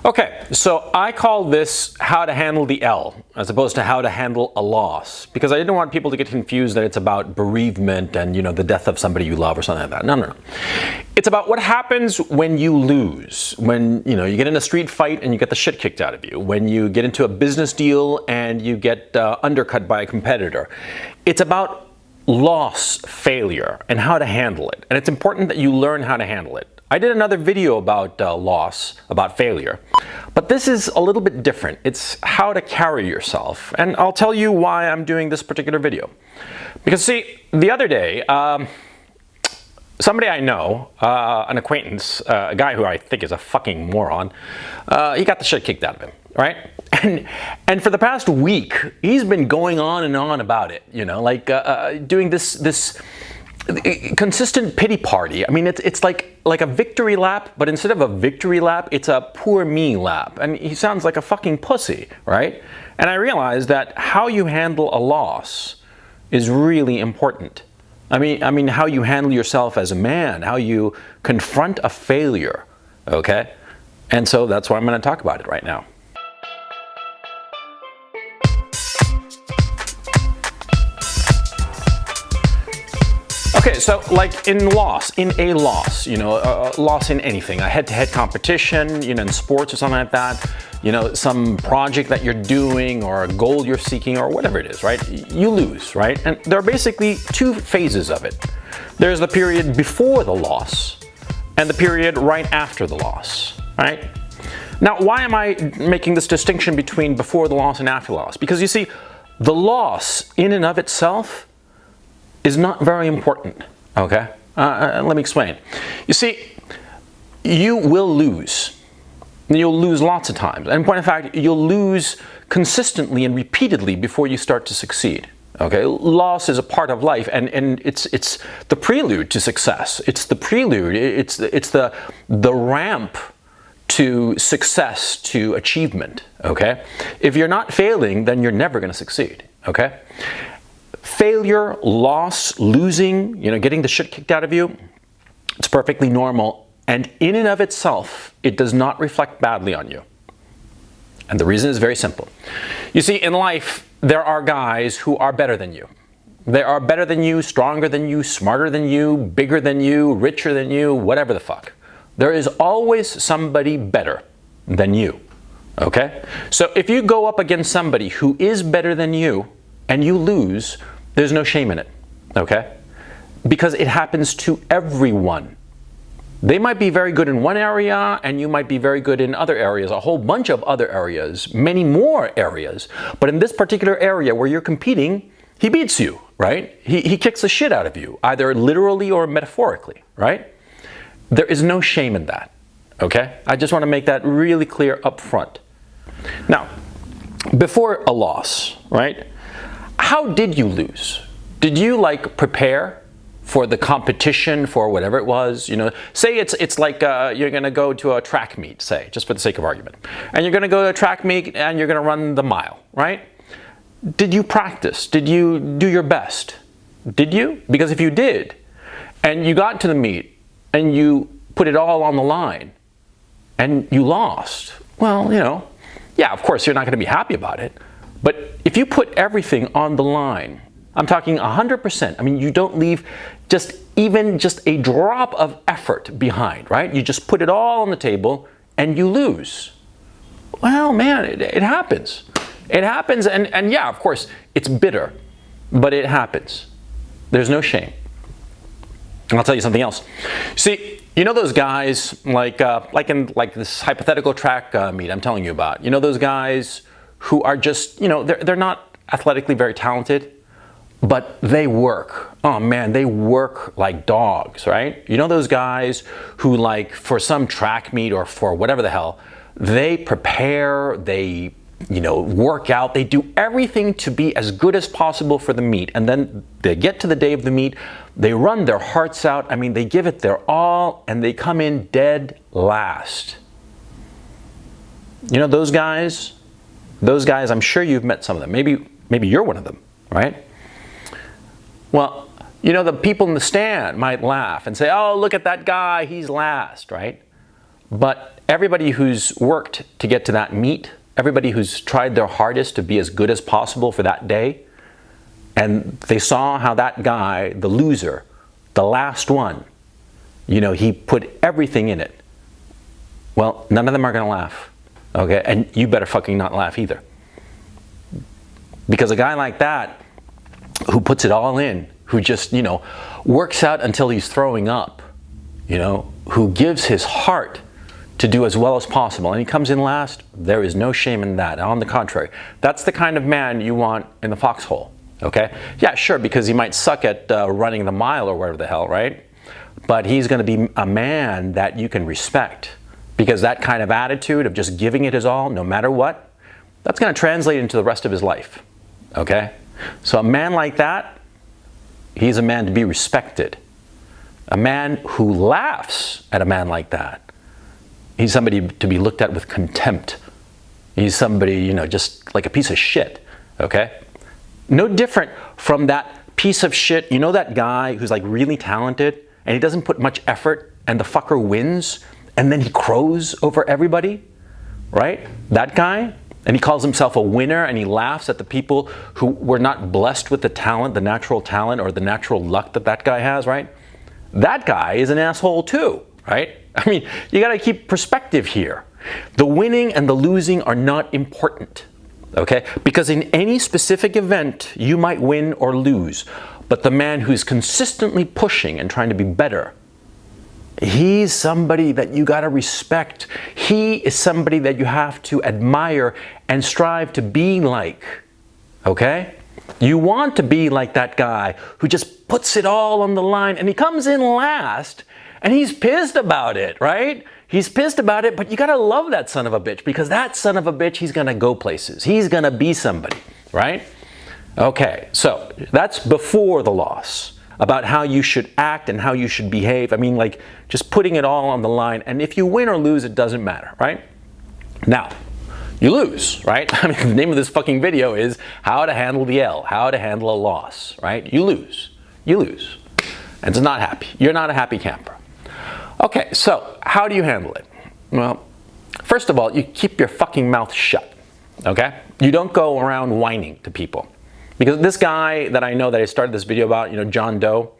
Okay, so I call this how to handle the L as opposed to how to handle a loss, because I didn't want people to get confused that it's about bereavement and, the death of somebody you love or something like that. No. It's about what happens when you lose, when, you get in a street fight and you get the shit kicked out of you, when you get into a business deal and you get undercut by a competitor. It's about loss, failure, and how to handle it. And it's important that you learn how to handle it. I did another video about loss, about failure, but this is a little bit different. It's how to carry yourself, and I'll tell you why I'm doing this particular video. Because see, the other day, somebody I know, an acquaintance, a guy who I think is a fucking moron, he got the shit kicked out of him, right? And for the past week, he's been going on and on about it, doing this consistent pity party. I mean, it's like a victory lap, but instead of a victory lap, it's a poor me lap. And he sounds like a fucking pussy, right? And I realized that how you handle a loss is really important. I mean, how you handle yourself as a man, how you confront a failure, okay? And so that's why I'm going to talk about it right now. Okay, so like in a loss, a loss in anything, a head-to-head competition, in sports or something like that, some project that you're doing or a goal you're seeking or whatever it is, right? You lose, right? And there are basically two phases of it. There's the period before the loss and the period right after the loss, right? Now, why am I making this distinction between before the loss and after the loss? Because you see, the loss in and of itself is not very important, okay? Let me explain. You see, you will lose. You'll lose lots of times. And in point of fact, you'll lose consistently and repeatedly before you start to succeed, okay? Loss is a part of life, and it's the prelude to success. It's the prelude, it's the ramp to success, to achievement, okay? If you're not failing, then you're never gonna succeed, okay? Failure, loss, losing, getting the shit kicked out of you, it's perfectly normal. And in and of itself, it does not reflect badly on you. And the reason is very simple. You see, in life, there are guys who are better than you. They are better than you, stronger than you, smarter than you, bigger than you, richer than you, whatever the fuck. There is always somebody better than you, okay? So if you go up against somebody who is better than you and you lose, there's no shame in it, okay? Because it happens to everyone. They might be very good in one area and you might be very good in other areas, a whole bunch of other areas, many more areas. But in this particular area where you're competing, he beats you, right? He kicks the shit out of you, either literally or metaphorically, right? There is no shame in that, okay? I just want to make that really clear up front. Now, before a loss, right? How did you lose? Did you prepare for the competition, for whatever it was? Say it's like you're gonna go to a track meet, say, just for the sake of argument. And you're gonna go to a track meet and you're gonna run the mile, right? Did you practice? Did you do your best? Did you? Because if you did, and you got to the meet and you put it all on the line and you lost, well, yeah, of course you're not gonna be happy about it. But if you put everything on the line, I'm talking 100%, I mean, you don't leave even just a drop of effort behind, right? You just put it all on the table and you lose. Well, man, it happens. It happens, and yeah, of course, it's bitter, but it happens. There's no shame. And I'll tell you something else. See, those guys, like in this hypothetical track meet I'm telling you about, those guys who are just, they're not athletically very talented, but they work. Oh man, they work like dogs, right? Those guys who for some track meet or for whatever the hell, they prepare, they, work out, they do everything to be as good as possible for the meet. And then they get to the day of the meet, they run their hearts out. I mean, they give it their all and they come in dead last. Those guys, I'm sure you've met some of them. Maybe you're one of them, right? Well, the people in the stand might laugh and say, oh, look at that guy, he's last, right? But everybody who's worked to get to that meet, everybody who's tried their hardest to be as good as possible for that day, and they saw how that guy, the loser, the last one, he put everything in it. Well, none of them are going to laugh, okay? And you better fucking not laugh either. Because a guy like that, who puts it all in, who just, works out until he's throwing up, who gives his heart to do as well as possible, and he comes in last, there is no shame in that. On the contrary, that's the kind of man you want in the foxhole, okay? Yeah, sure, because he might suck at running the mile or whatever the hell, right? But he's going to be a man that you can respect, because that kind of attitude of just giving it his all, no matter what, that's going to translate into the rest of his life, okay? So a man like that, he's a man to be respected. A man who laughs at a man like that, he's somebody to be looked at with contempt. He's somebody, just like a piece of shit, okay? No different from that piece of shit, that guy who's like really talented and he doesn't put much effort and the fucker wins and then he crows over everybody, right? That guy, and he calls himself a winner and he laughs at the people who were not blessed with the talent, the natural talent or the natural luck that guy has, right? That guy is an asshole too, right? I mean, you got to keep perspective here. The winning and the losing are not important, okay? Because in any specific event, you might win or lose. But the man who's consistently pushing and trying to be better, he's somebody that you got to respect. He is somebody that you have to admire and strive to be like, okay? You want to be like that guy who just puts it all on the line and he comes in last and he's pissed about it, right? He's pissed about it, but you gotta love that son of a bitch, because that son of a bitch, he's gonna go places. He's gonna be somebody, right? Okay, so that's before the loss, about how you should act and how you should behave. I mean, like, just putting it all on the line, and if you win or lose, it doesn't matter, right? Now, you lose, right? I mean, the name of this fucking video is how to handle the L, how to handle a loss, right? You lose, and it's not happy. You're not a happy camper. Okay, so how do you handle it? Well, first of all, you keep your fucking mouth shut, okay? You don't go around whining to people. Because this guy that I know that I started this video about, John Doe,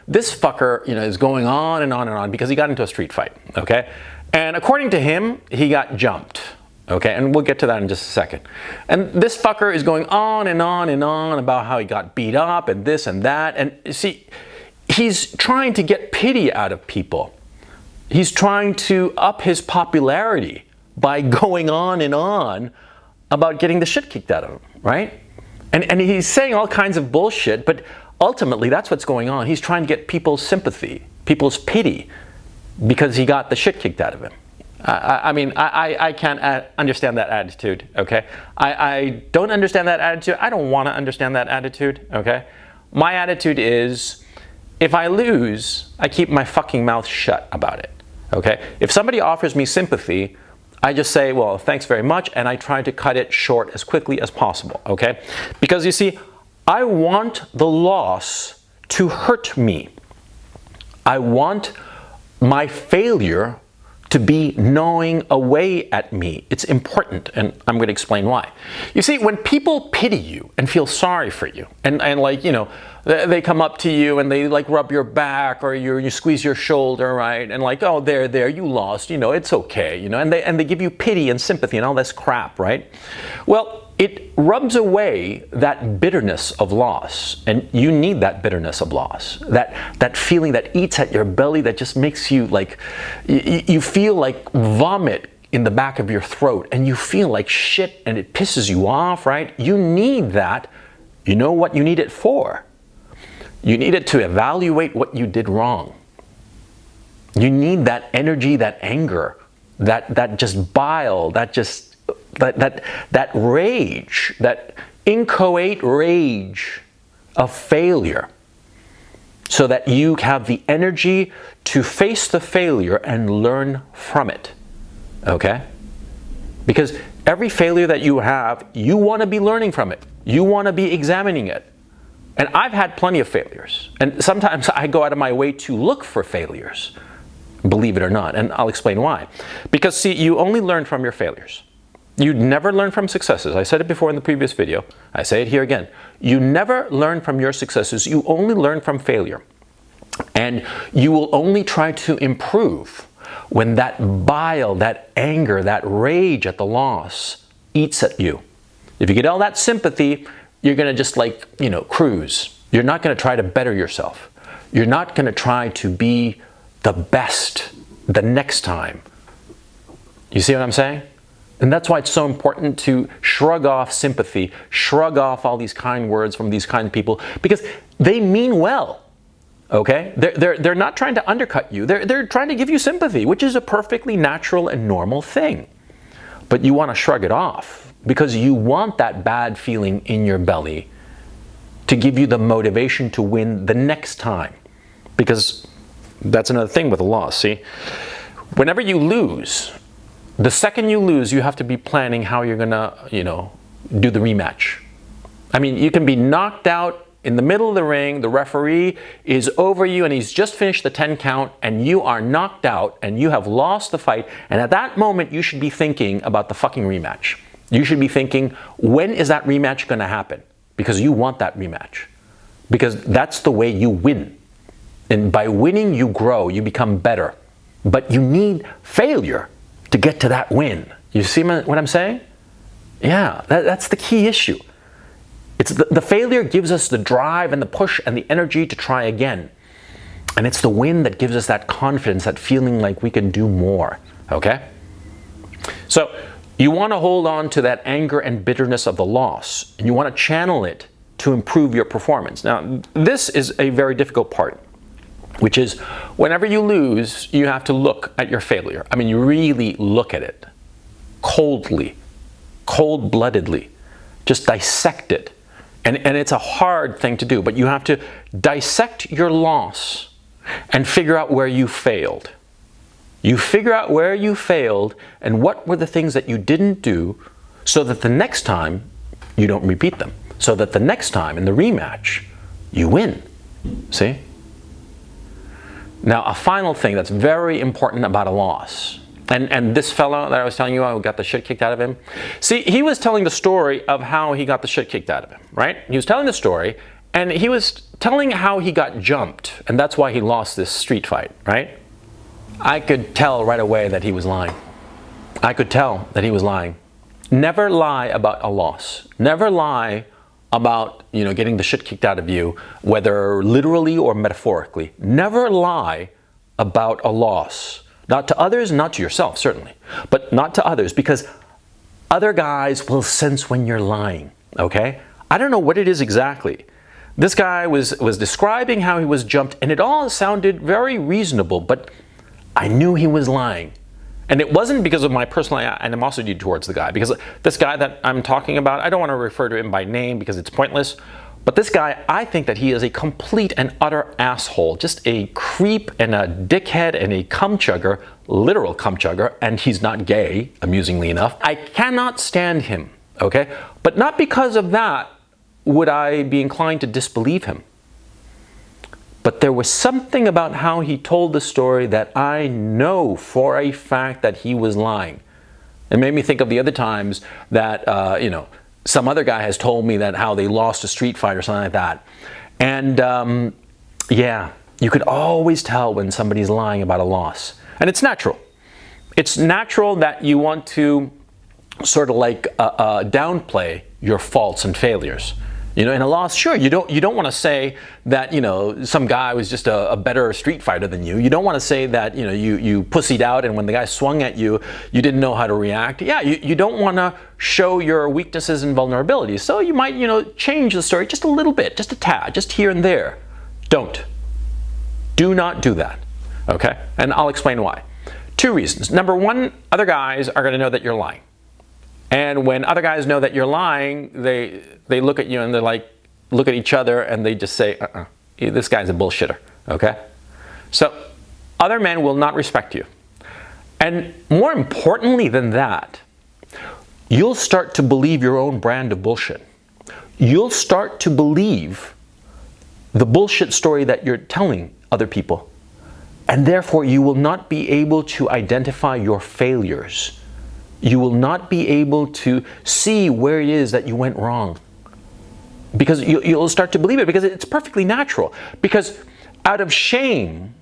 this fucker, is going on and on and on because he got into a street fight, okay? And according to him, he got jumped, okay? And we'll get to that in just a second. And this fucker is going on and on and on about how he got beat up and this and that. And see, he's trying to get pity out of people. He's trying to up his popularity by going on and on about getting the shit kicked out of him, right? And he's saying all kinds of bullshit, but ultimately that's what's going on. He's trying to get people's sympathy, people's pity, because he got the shit kicked out of him. I can't understand that attitude, okay? I don't understand that attitude. I don't want to understand that attitude, okay? My attitude is, if I lose, I keep my fucking mouth shut about it, okay? If somebody offers me sympathy, I just say, well, thanks very much, and I try to cut it short as quickly as possible, okay? Because you see, I want the loss to hurt me. I want my failure to be gnawing away at me. It's important, and I'm going to explain why. You see, when people pity you and feel sorry for you, and like, they come up to you and they like rub your back or you squeeze your shoulder, right? And like, oh, there, you lost, it's okay, and they give you pity and sympathy and all this crap, right? Well, it rubs away that bitterness of loss, and you need that bitterness of loss, that feeling that eats at your belly, that just makes you like, you feel like vomit in the back of your throat, and you feel like shit, and it pisses you off, right? You need that. You know what you need it for? You need it to evaluate what you did wrong. You need that energy, that anger, that just bile, that rage, that inchoate rage of failure, so that you have the energy to face the failure and learn from it, okay? Because every failure that you have, you want to be learning from it. You want to be examining it. And I've had plenty of failures. And sometimes I go out of my way to look for failures, believe it or not. And I'll explain why. Because see, you only learn from your failures. You never learn from successes. I said it before in the previous video. I say it here again. You never learn from your successes. You only learn from failure. And you will only try to improve when that bile, that anger, that rage at the loss eats at you. If you get all that sympathy, you're going to just cruise. You're not going to try to better yourself. You're not going to try to be the best the next time. You see what I'm saying? And that's why it's so important to shrug off sympathy, shrug off all these kind words from these kind people, because they mean well. Okay? They're not trying to undercut you. They're trying to give you sympathy, which is a perfectly natural and normal thing. But you want to shrug it off because you want that bad feeling in your belly to give you the motivation to win the next time. Because that's another thing with a loss, see? Whenever you lose, the second you lose, you have to be planning how you're gonna, do the rematch. I mean, you can be knocked out in the middle of the ring, the referee is over you and he's just finished the 10 count and you are knocked out and you have lost the fight. And at that moment, you should be thinking about the fucking rematch. You should be thinking, when is that rematch gonna happen? Because you want that rematch. Because that's the way you win. And by winning, you grow, you become better. But you need failure to get to that win. You see what I'm saying? Yeah, that's the key issue. It's the failure gives us the drive and the push and the energy to try again. And it's the win that gives us that confidence, that feeling like we can do more, okay? So you want to hold on to that anger and bitterness of the loss, and you want to channel it to improve your performance. Now, this is a very difficult part, which is whenever you lose, you have to look at your failure. I mean, you really look at it coldly, cold-bloodedly, just dissect it. And it's a hard thing to do, but you have to dissect your loss and figure out where you failed. You figure out where you failed and what were the things that you didn't do so that the next time you don't repeat them. So that the next time in the rematch, you win. See? Now, a final thing that's very important about a loss. And this fellow that I was telling you, I got the shit kicked out of him. See, he was telling the story of how he got the shit kicked out of him, right? He was telling the story, and he was telling how he got jumped, and that's why he lost this street fight, right? I could tell right away that he was lying. I could tell that he was lying. Never lie about a loss. Never lie about, getting the shit kicked out of you, whether literally or metaphorically. Never lie about a loss. Not to others, not to yourself, certainly, but not to others, because other guys will sense when you're lying, okay? I don't know what it is exactly. This guy was describing how he was jumped, and it all sounded very reasonable, but I knew he was lying. And it wasn't because of my personal animosity towards the guy, because this guy that I'm talking about, I don't want to refer to him by name because it's pointless, but this guy, I think that he is a complete and utter asshole, just a creep and a dickhead and a cum chugger, literal cum chugger, and he's not gay, amusingly enough. I cannot stand him, okay? But not because of that would I be inclined to disbelieve him. But there was something about how he told the story that I know for a fact that he was lying. It made me think of the other times that, some other guy has told me that how they lost a street fight or something like that. And yeah, you could always tell when somebody's lying about a loss. And it's natural. It's natural that you want to sort of downplay your faults and failures. In a loss, sure, you don't want to say that, some guy was just a better street fighter than you. You don't want to say that, you pussied out and when the guy swung at you, you didn't know how to react. Yeah, you don't want to show your weaknesses and vulnerabilities. So you might, change the story just a little bit, just a tad, just here and there. Don't. Do not do that, okay? And I'll explain why. 2 reasons. Number 1, other guys are going to know that you're lying. And when other guys know that you're lying, they look at you and they're look at each other and they just say, this guy's a bullshitter, okay? So other men will not respect you. And more importantly than that, you'll start to believe your own brand of bullshit. You'll start to believe the bullshit story that you're telling other people. And therefore, you will not be able to identify your failures. You will not be able to see where it is that you went wrong. Because you'll start to believe it, because it's perfectly natural. Because out of shame,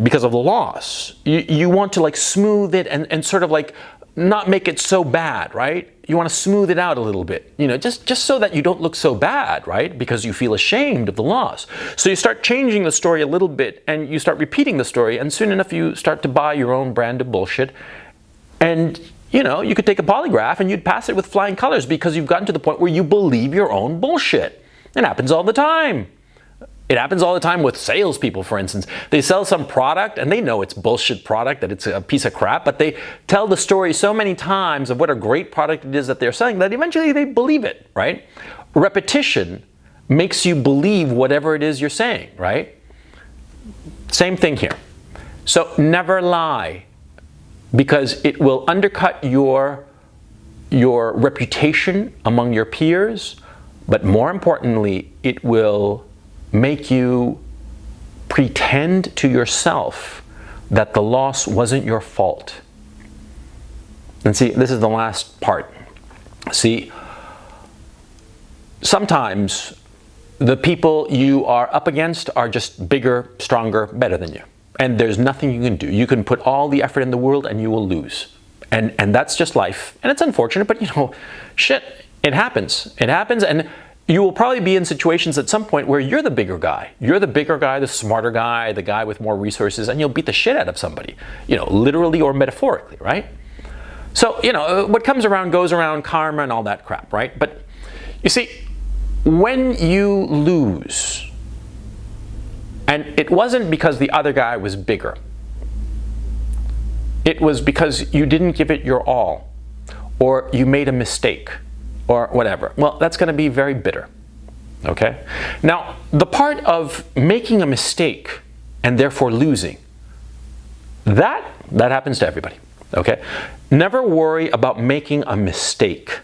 because of the loss, you want to like smooth it and sort of like not make it so bad, right? You want to smooth it out a little bit, you know, just so that you don't look so bad, right? Because you feel ashamed of the loss. So you start changing the story a little bit and you start repeating the story, and soon enough you start to buy your own brand of bullshit. And you know, you could take a polygraph and you'd pass it with flying colors because you've gotten to the point where you believe your own bullshit. It happens all the time. It happens all the time with salespeople, for instance. They sell some product and they know it's bullshit product, that it's a piece of crap, but they tell the story so many times of what a great product it is that they're selling that eventually they believe it, right? Repetition makes you believe whatever it is you're saying, right? Same thing here. So never lie, because it will undercut your reputation among your peers, but more importantly, it will make you pretend to yourself that the loss wasn't your fault. And see, this is the last part. See, sometimes the people you are up against are just bigger, stronger, better than you. And there's nothing you can do. You can put all the effort in the world and you will lose. And that's just life. And it's unfortunate, but you know, shit, it happens. It happens, and you will probably be in situations at some point where you're the bigger guy. You're the bigger guy, the smarter guy, the guy with more resources, and you'll beat the shit out of somebody, you know, literally or metaphorically, right? So, you know, what comes around goes around, karma and all that crap, right? But you see, when you lose, and it wasn't because the other guy was bigger, it was because you didn't give it your all, or you made a mistake, or whatever. Well, that's going to be very bitter, okay? Now, the part of making a mistake and therefore losing, that happens to everybody, okay? Never worry about making a mistake,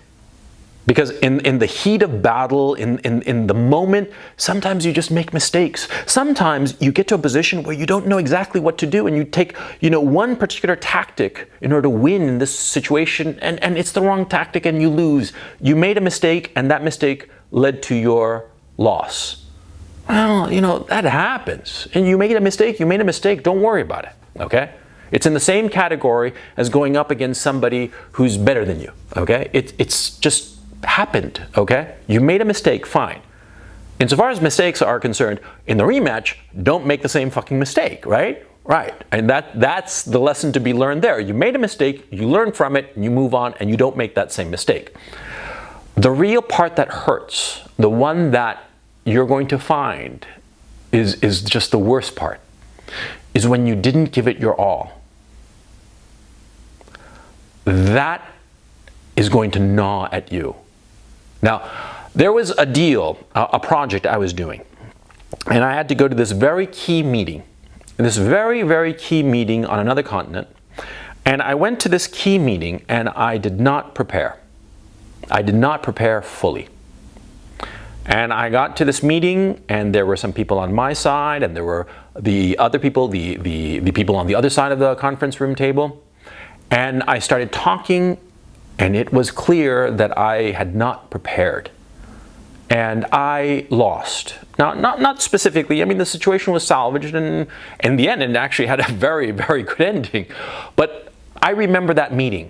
because in the heat of battle, in the moment, sometimes you just make mistakes. Sometimes you get to a position where you don't know exactly what to do, and you take, you know, one particular tactic in order to win in this situation, and it's the wrong tactic and you lose. You made a mistake, and that mistake led to your loss. Well, you know, that happens. And you made a mistake, don't worry about it, okay? It's in the same category as going up against somebody who's better than you, okay? It's just happened, okay? You made a mistake, fine. Insofar as mistakes are concerned, in the rematch, don't make the same fucking mistake, right? Right. And that's the lesson to be learned there. You made a mistake, you learn from it, you move on, and you don't make that same mistake. The real part that hurts, the one that you're going to find is just the worst part, is when you didn't give it your all. That is going to gnaw at you. Now, there was a deal, a project I was doing, and I had to go to this very key meeting, this very, very key meeting on another continent. And I went to this key meeting and I did not prepare. I did not prepare fully. And I got to this meeting and there were some people on my side and there were the other people, the people on the other side of the conference room table. And I started talking, and it was clear that I had not prepared. And I lost. Now, not specifically. I mean, the situation was salvaged, and in the end, it actually had a very, very good ending. But I remember that meeting.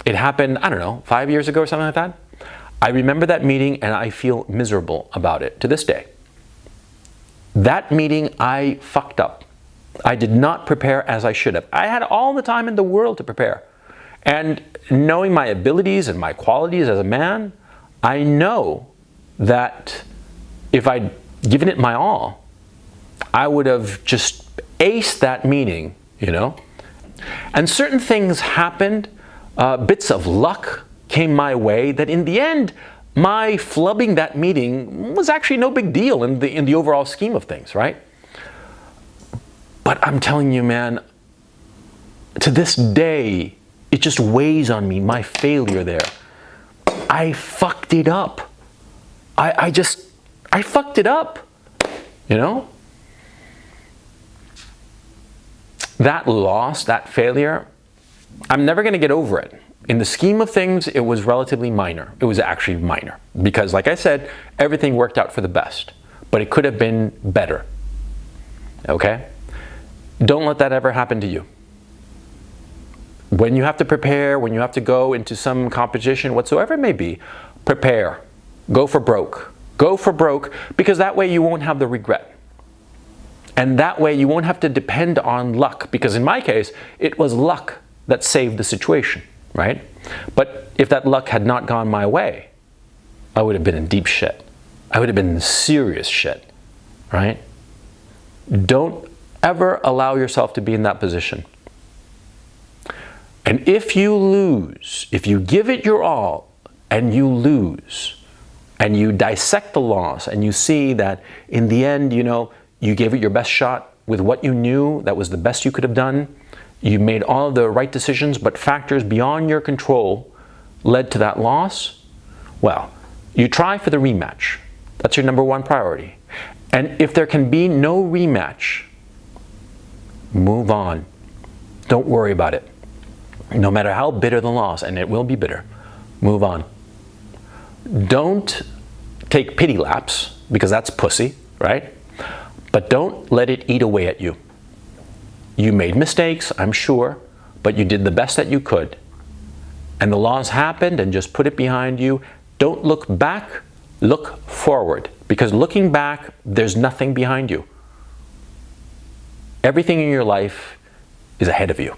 It happened, I don't know, 5 years ago or something like that. I remember that meeting, and I feel miserable about it to this day. That meeting, I fucked up. I did not prepare as I should have. I had all the time in the world to prepare. And knowing my abilities and my qualities as a man, I know that if I'd given it my all, I would have just aced that meeting, you know. And certain things happened, bits of luck came my way, that in the end, my flubbing that meeting was actually no big deal in the overall scheme of things, right? But I'm telling you, man, to this day, it just weighs on me, my failure there. I fucked it up. I fucked it up, you know? that loss, that failure, I'm never going to get over it. In the scheme of things, it was relatively minor. It was actually minor because, like I said, everything worked out for the best, but it could have been better. Okay? Don't let that ever happen to you. When you have to prepare, when you have to go into some competition, whatsoever it may be, prepare. Go for broke. Go for broke, because that way you won't have the regret. And that way you won't have to depend on luck, because in my case, it was luck that saved the situation, right? But if that luck had not gone my way, I would have been in deep shit. I would have been in serious shit, right? Don't ever allow yourself to be in that position. And if you lose, if you give it your all and you lose, and you dissect the loss and you see that in the end, you gave it your best shot with what you knew, that was the best you could have done, you made all of the right decisions, but factors beyond your control led to that loss, well, you try for the rematch. That's your number one priority. And if there can be no rematch, move on. Don't worry about it. No matter how bitter the loss, and it will be bitter, move on. Don't take pity laps, because that's pussy, right? But don't let it eat away at you. You made mistakes, I'm sure, but you did the best that you could. And the loss happened, and just put it behind you. Don't look back, look forward. Because looking back, there's nothing behind you. Everything in your life is ahead of you.